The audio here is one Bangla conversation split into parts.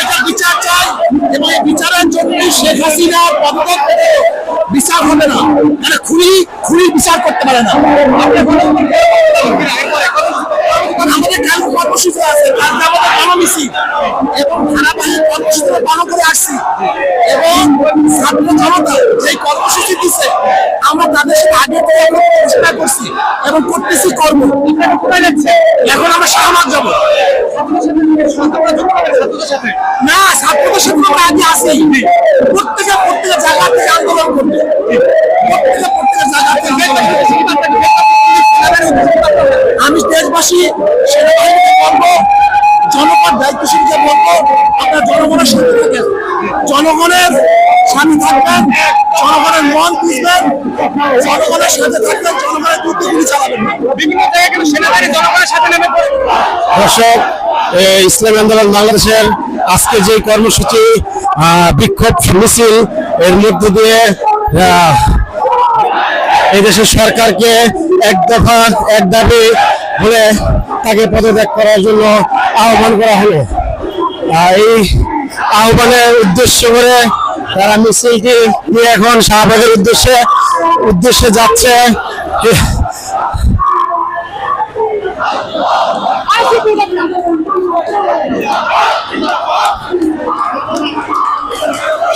এটা বিচার চাই এবং এই বিচারের জন্য শেখ হাসিনা পদত্যাগ করে বিচার হবে না, মানে খুনির বিচার করতে পারে না। আমাদের কাল কর্মসূচি আছে, কালকে আমাদের গণমিছিল এবং ধারাবাহিক কর্মসূচি পালন করে আসছি এবং ছাত্র জনতা যে কর্মসূচি দিচ্ছে আমরা তাদের সাথে আগে থেকে চেষ্টা করছি এবং করতেছি কর্ম। এখন আমরা শাহবাগ যাবো না, ছাত্রদের সাথে আমরা আগে আসি, প্রত্যেকে জায়গা থেকে আন্দোলন করবে, প্রত্যেকে জায়গা থেকে। আমি দেশবাসী সেনাবাহিনীকে বলবো, জনগণ দায়িত্বশীলকে বলবো, আপনার জনগণের সাথে থাকেন, জনগণের সাথে থাকবেন, জনগণের মন বুঝবেন, জনগণের সাথে থাকবেন, জনগণের বুদ্ধিগুলি চালাবেন। বিভিন্ন জায়গায় কিন্তু সেনাবাহিনী জনগণের সাথে নেমে পড়ে। দর্শক, ইসলামী আন্দোলন বাংলাদেশের আজকে যে কর্মসূচি বিক্ষোভ মিছিল, এর মধ্য দিয়ে এই দেশের সরকারকে এক দফা এক দাবি বলে তাকে পদত্যাগ করার জন্য আহ্বান করা হলো। এই আহ্বানের উদ্দেশ্য করে তারা মিছিলটি নিয়ে এখন শাহবাগের উদ্দেশ্যে যাচ্ছে।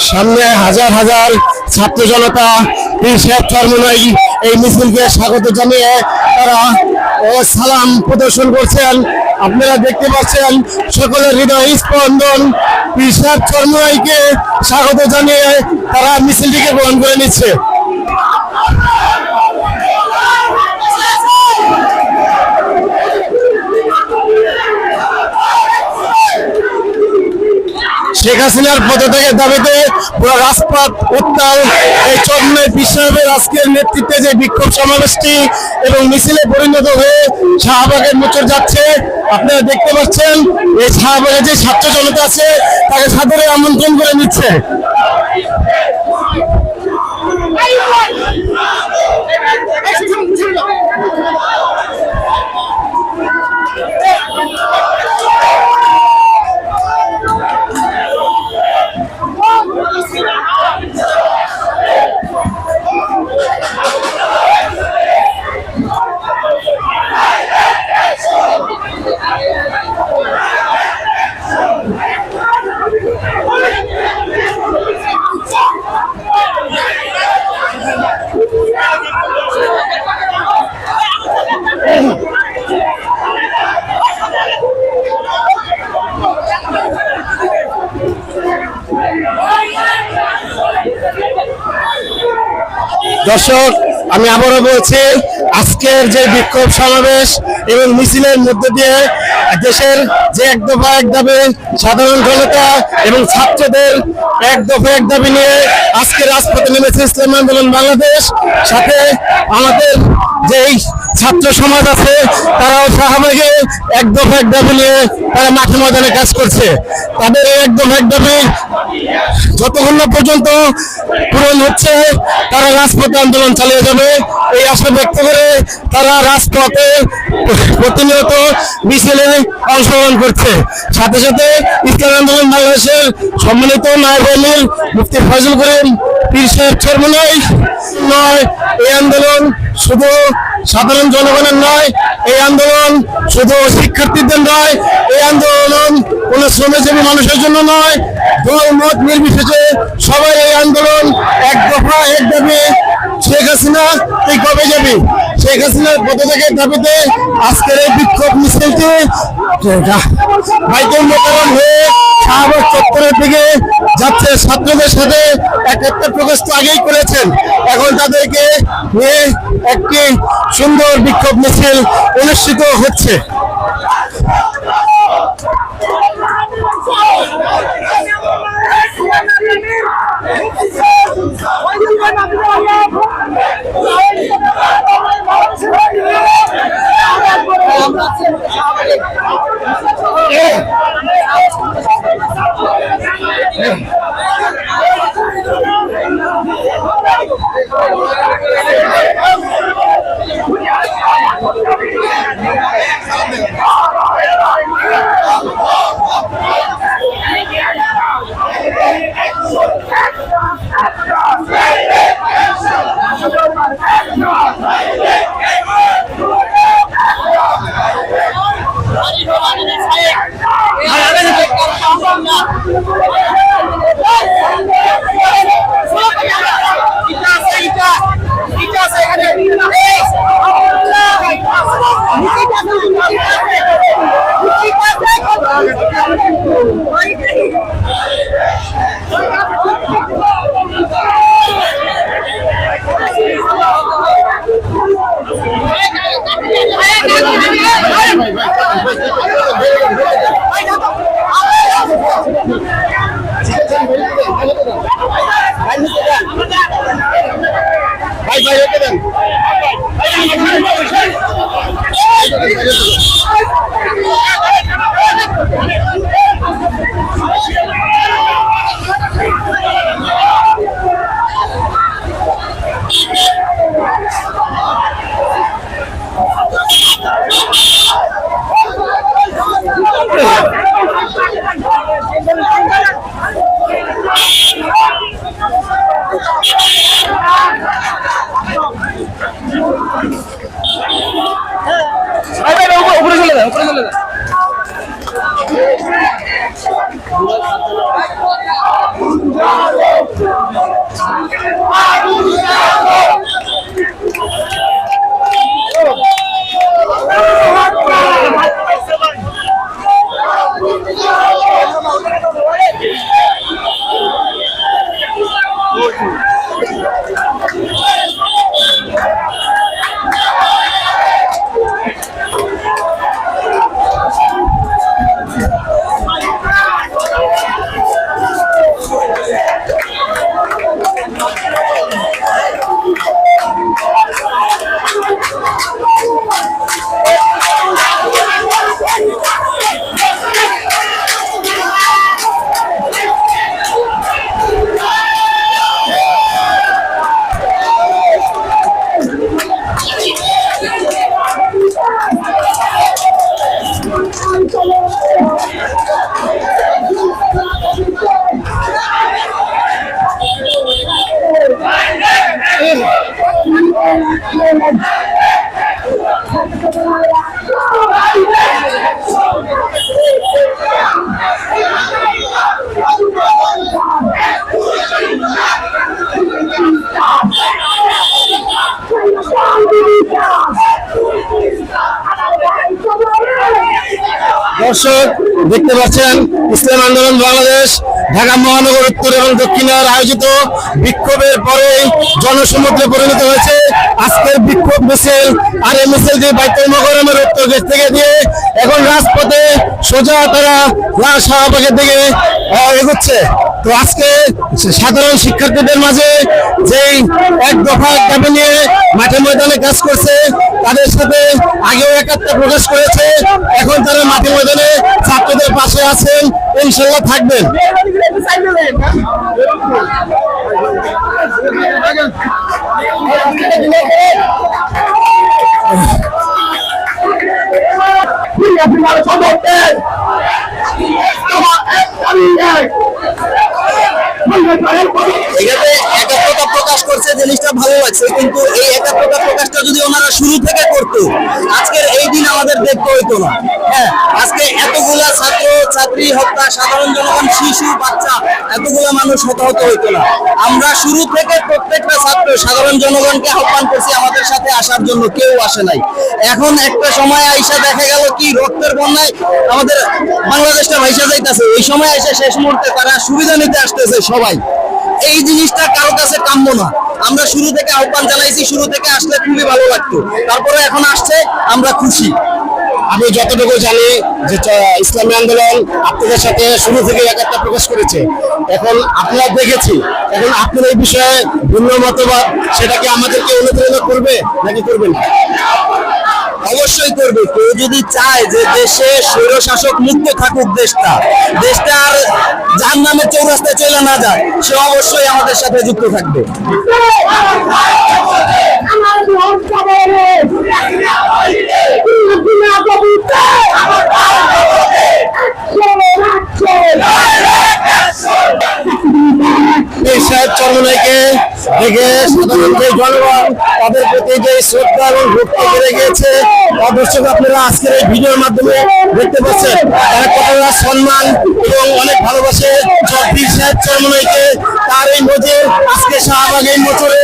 সামনে হাজার হাজার ছাত্র জনতা এই মিছিলকে স্বাগত জানিয়ে তারা সালাম প্রদর্শন করছেন। আপনারা দেখতে পাচ্ছেন সকলের হৃদয় স্পন্দন পীর সাহেব চরমনাইকে স্বাগত জানিয়ে তারা মিছিলটিকে গ্রহণ করে নিচ্ছে। শেখ হাসিনার পদত্যাগের দাবিতে পুরো রাজপথ উত্তাল। এই চরমনাই পীর সাহেবের আজকের নেতৃত্বে যে বিক্ষোভ সমাবেশটি এবং মিছিলে পরিণত হয়ে শাহবাগের মোচড় যাচ্ছে, আপনারা দেখতে পাচ্ছেন এই শাহবাগে যে ছাত্র জনতা আছে তাকে সাদরে আমন্ত্রণ করে নিচ্ছে। দর্শক, আমি আবারও বলছি, আজকের যে বিক্ষোভ সমাবেশ এবং মিছিলের মধ্যে দিয়ে দেশের যে এক দফা এক দাবি সাধারণ জনতা এবং ছাত্রদের এক দফা এক দাবি নিয়ে আজকে রাজপথে নেমেছে ইসলামী আন্দোলন বাংলাদেশ। সাথে আমাদের যেই ছাত্র সমাজ আছে তারাও শাহবাগে এক দফা এক দাবি নিয়ে তারা মাঠে ময়দানে কাজ করছে। তাদের এক দফা এক দাবি যতক্ষণ না পর্যন্ত পূরণ হচ্ছে তারা রাজপথে আন্দোলন চালিয়ে যাবে, এই আশা ব্যক্ত করে তারা রাজপথে প্রতিনিয়ত মিছিলে অংশগ্রহণ করছে। সাথে সাথে ইসলামী আন্দোলন বাংলাদেশের সম্মানিত নায়েব আমির মুফতি ফয়জুল করিম পীর সাহেব চরমনাই নয়, এই আন্দোলন শুধু সাধারণ জনগণের নয়, এই আন্দোলন শুধু শিক্ষার্থীদের নয়, এই আন্দোলন কোন শ্রমজীবী মানুষের জন্য নয়, দল মত নির্বিশেষে সবাই এই আন্দোলন এক দফা এক দাবি। শেখ হাসিনা তুই কবে যাবি? শেখ হাসিনার পদত্যাগের দাবিতে আজকের এই বিক্ষোভ মিছিলটি বাইতুল মোকাররম হয়ে শাহবাগ চত্বরের দিকে যাচ্ছে। ছাত্রদের সাথে একটা প্রকাশ তো আগেই করেছেন, এখন তাদেরকে নিয়ে একটি সুন্দর বিক্ষোভ মিছিল অনুষ্ঠিত হচ্ছে। দর্শক দেখতে পাচ্ছেন ইসলাম আন্দোলন বাংলাদেশ ঢাকা মহানগর উত্তর এবং দক্ষিণের আয়োজিত বিক্ষোভের পরে জনসমুদ্রে পরিণত হয়েছে আজকের বিক্ষোভ মিছিল। আর এই মিছিল দিয়ে বাইতুল মোকাররমের উত্তর গেট থেকে দিয়ে এখন রাজপথে সোজা তারা লাল শাহবাগের দিকে এগোচ্ছে। তো আজকে সাধারণ শিক্ষার্থীদের মাঝে যেই এক দফা এক দাবি নিয়ে মাঠে ময়দানে কাজ করছে, তাদের সাথে আগেও একাত্মতা প্রকাশ করেছে, এখন তারা মাঠে ময়দানে ছাত্রদের পাশে আছেন, ইনশাল্লাহ থাকবেন। এখানে একাত্মতা প্রকাশ করছে, জিনিসটা ভালো লাগছে, কিন্তু এই একাত্মতা প্রকাশটা যদি ওনারা শুরু থেকে করতো, আজকের এই দিন আমাদের দেখতে হইতো না। হ্যাঁ, আজকে এতগুলা ছাত্র ছাত্রী হত্যা, সাধারণ জনগণ, শিশু বাচ্চা, এতগুলা মানুষ হতাহত হইতো না। আমরা শুরু থেকে প্রত্যেকটা ছাত্র সাধারণ জনগণকে আহ্বান করছি আমাদের সাথে আসার জন্য, কেউ আসে নাই। এখন একটা সময় আইসা দেখা গেল কি রক্তের বন্যায় আমাদের বাংলাদেশটা ভাইসা যাইতেছে, ওই সময় এসে শেষ মুহূর্তে তারা সুবিধা নিতে আসতেছে সবাই। এই জিনিসটা কারো কাছে কাম্য না। আমরা শুরু থেকে আহ্বান জানাইছি, শুরু থেকে আসলে খুবই ভালো লাগতো, তারপরে এখন আসছে, আমরা খুশি। আমি যতটুকু জানি যে ইসলামী আন্দোলন আপনাদের সাথে শুরু থেকে একাত্মতা প্রকাশ করেছে, এখন আপনারা দেখেছি, এখন আপনার এই বিষয়ে ভিন্ন মতবাদ, সেটাকে আমাদেরকে অনুপ্রেরণা করবে নাকি করবে না? অবশ্যই করবে। কেউ যদি চায় যে দেশে স্বৈরশাসক মুক্ত থাকুক, দেশটা আর জাহান্নামের চৌরাস্তায় চলে না যায়, সে অবশ্যই আমাদের সাথে যুক্ত থাকবে। চরমনাইকে দেখে সাধারণ যে জনগণ তাদের প্রতি যে শ্রদ্ধা এবং ভক্তি বেড়ে গিয়েছে, দর্শক আপনারা আজকের এই ভিডিওর মাধ্যমে দেখতে পাচ্ছেন তারা কতটা সম্মান এবং অনেক ভালোবাসে পীর সাহেব চরমনাইকে। তার এই মধ্যে আজকে শাহবাগ এই বছরে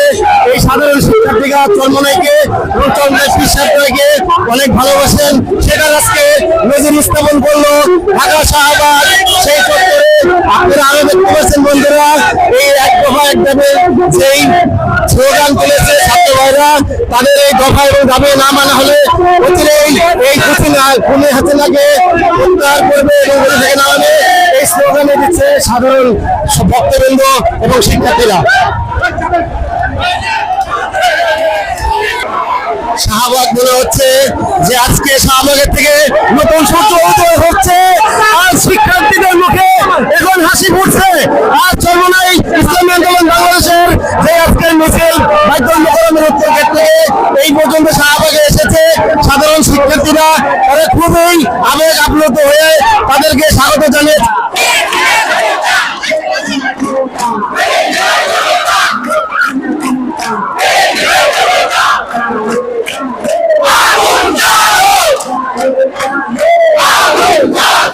এই সাধারণ শিক্ষার্থীরা চরমনাইকে এবং চরমনাই পীর সাহেবকে অনেক ভালোবাসেন, সেটা আজকে নজির স্থাপন করলো ঢাকা শাহবাগ সেই চত্বরে আপনারা আরো দেখতে পাচ্ছেন বন্ধুরা, এই এক দফা এক দাবি যেই স্লোগান তুলেছে ছাত্র ভাইরা, তাদের এই দফা এবং দাবি না মানা হলে অচিরেই এই খুনি হাসিনাকে প্রত্যাহার করবে এবং দেশ থেকে নামাবে, এই স্লোগানে দিচ্ছে সাধারণ ভক্তবৃন্দ এবং শিক্ষার্থীরা। শাহবাগ মনে হচ্ছে যে আজকে শাহবাগের থেকে নতুন সূর্য উদয় হচ্ছে, আর শিক্ষার্থীদের মুখে এখন হাসি ফুটছে। আর চরমনাই ইসলামী আন্দোলন বাংলাদেশের যে আজকের মিছিল বাইতুল মোকাররমের উত্তর গেট থেকে এই পর্যন্ত শাহবাগে এসেছে সাধারণ শিক্ষার্থীরা, তারা খুবই আবেগ আপ্লুত হয়ে তাদেরকে স্বাগত জানিয়েছে।